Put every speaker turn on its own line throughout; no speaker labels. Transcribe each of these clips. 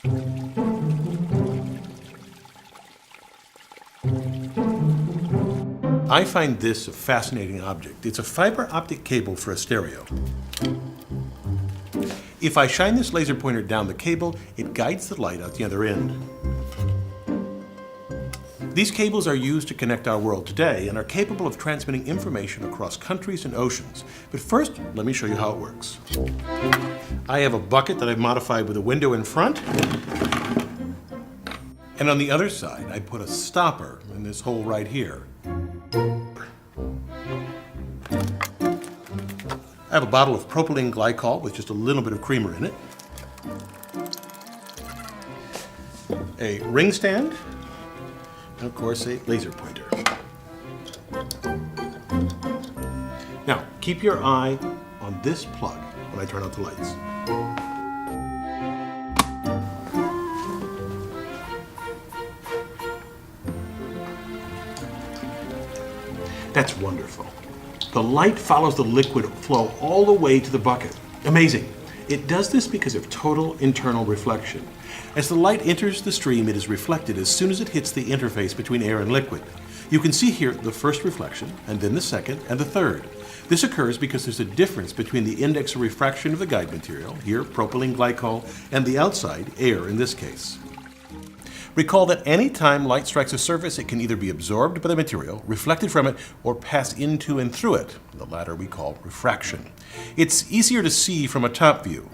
I find this a fascinating object. It's a fiber optic cable for a stereo. If I shine this laser pointer down the cable, it guides the light out the other end. These cables are used to connect our world today and are capable of transmitting information across countries and oceans. But first, let me show you how it works. I have a bucket that I've modified with a window in front. And on the other side, I put a stopper in this hole right here. I have a bottle of propylene glycol with just a little bit of creamer in it. A ring stand. And of course, a laser pointer. Now, keep your eye on this plug when I turn out the lights. That's wonderful. The light follows the liquid flow all the way to the bucket. Amazing. It does this because of total internal reflection. As the light enters the stream, it is reflected as soon as it hits the interface between air and liquid. You can see here the first reflection, and then the second, and the third. This occurs because there's a difference between the index of refraction of the guide material, here propylene glycol, and the outside, air in this case. Recall that any time light strikes a surface, it can either be absorbed by the material, reflected from it, or pass into and through it. The latter we call refraction. It's easier to see from a top view.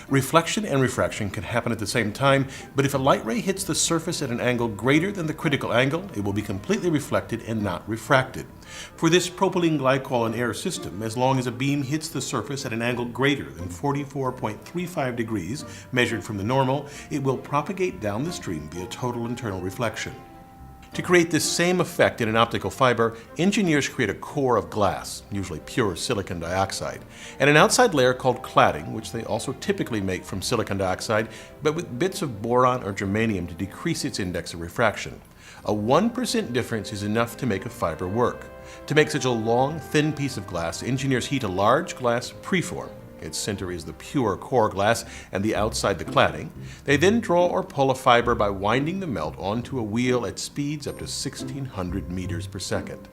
Reflection and refraction can happen at the same time, but if a light ray hits the surface at an angle greater than the critical angle, it will be completely reflected and not refracted. For this propylene glycol and air system, as long as a beam hits the surface at an angle greater than 44.35 degrees, measured from the normal, it will propagate down the stream via total internal reflection. To create this same effect in an optical fiber, engineers create a core of glass, usually pure silicon dioxide, and an outside layer called cladding, which they also typically make from silicon dioxide, but with bits of boron or germanium to decrease its index of refraction. A 1% difference is enough to make a fiber work. To make such a long, thin piece of glass, engineers heat a large glass preform. Its center is the pure core glass and the outside the cladding. They then draw or pull a fiber by winding the melt onto a wheel at speeds up to 1,600 meters per second.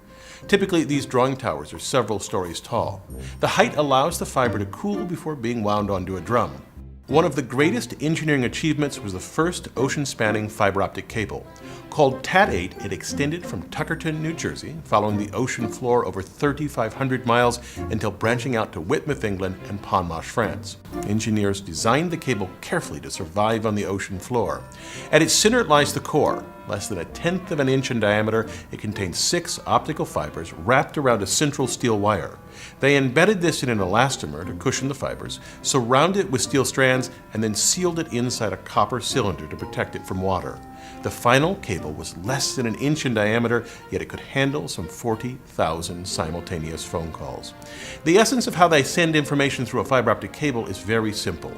Typically, these drawing towers are several stories tall. The height allows the fiber to cool before being wound onto a drum. One of the greatest engineering achievements was the first ocean-spanning fiber optic cable. Called TAT-8, it extended from Tuckerton, New Jersey, following the ocean floor over 3,500 miles until branching out to Whitmuth, England, and Ponmarsh, France. Engineers designed the cable carefully to survive on the ocean floor. At its center lies the core. Less than 1/10 of an inch in diameter, it contains 6 optical fibers wrapped around a central steel wire. They embedded this in an elastomer to cushion the fibers, surrounded it with steel strands, and then sealed it inside a copper cylinder to protect it from water. The final cable was less than 1 inch in diameter, yet it could handle some 40,000 simultaneous phone calls. The essence of how they send information through a fiber optic cable is very simple.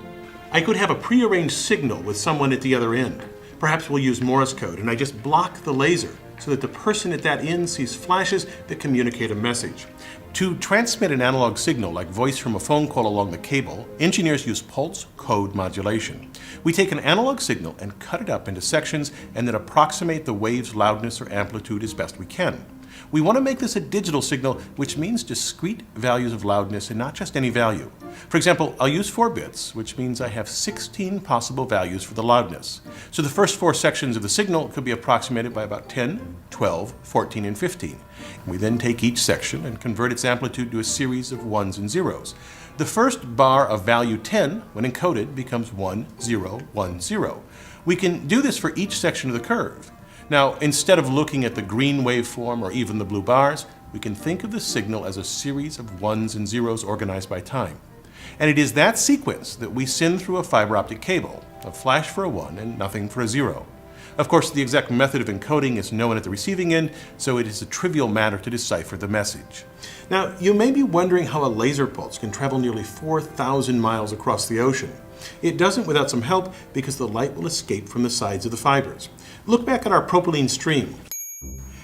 I could have a prearranged signal with someone at the other end. Perhaps we'll use Morse code, and I just block the laser so that the person at that end sees flashes that communicate a message. To transmit an analog signal like voice from a phone call along the cable, engineers use pulse code modulation. We take an analog signal and cut it up into sections and then approximate the wave's loudness or amplitude as best we can. We want to make this a digital signal, which means discrete values of loudness and not just any value. For example, I'll use 4 bits, which means I have 16 possible values for the loudness. So the first 4 sections of the signal could be approximated by about 10, 12, 14, and 15. We then take each section and convert its amplitude to a series of 1s and 0s. The first bar of value 10, when encoded, becomes 1, 0, 1, 0. We can do this for each section of the curve. Now, instead of looking at the green waveform or even the blue bars, we can think of the signal as a series of 1s and 0s organized by time. And it is that sequence that we send through a fiber optic cable, a flash for a 1 and nothing for a 0. Of course, the exact method of encoding is known at the receiving end, so it is a trivial matter to decipher the message. Now, you may be wondering how a laser pulse can travel nearly 4,000 miles across the ocean. It doesn't without some help because the light will escape from the sides of the fibers. Look back at our propylene stream.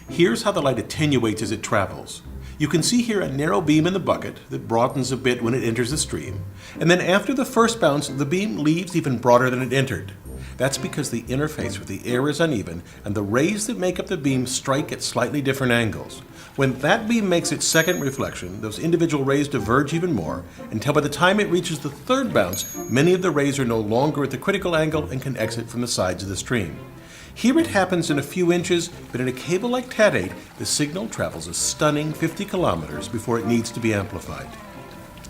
Here's how the light attenuates as it travels. You can see here a narrow beam in the bucket that broadens a bit when it enters the stream, and then after the first bounce, the beam leaves even broader than it entered. That's because the interface with the air is uneven and the rays that make up the beam strike at slightly different angles. When that beam makes its second reflection, those individual rays diverge even more until by the time it reaches the third bounce, many of the rays are no longer at the critical angle and can exit from the sides of the stream. Here it happens in a few inches, but in a cable like Cat8, the signal travels a stunning 50 kilometers before it needs to be amplified.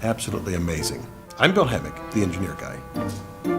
Absolutely amazing. I'm Bill Hemmick, the Engineer Guy.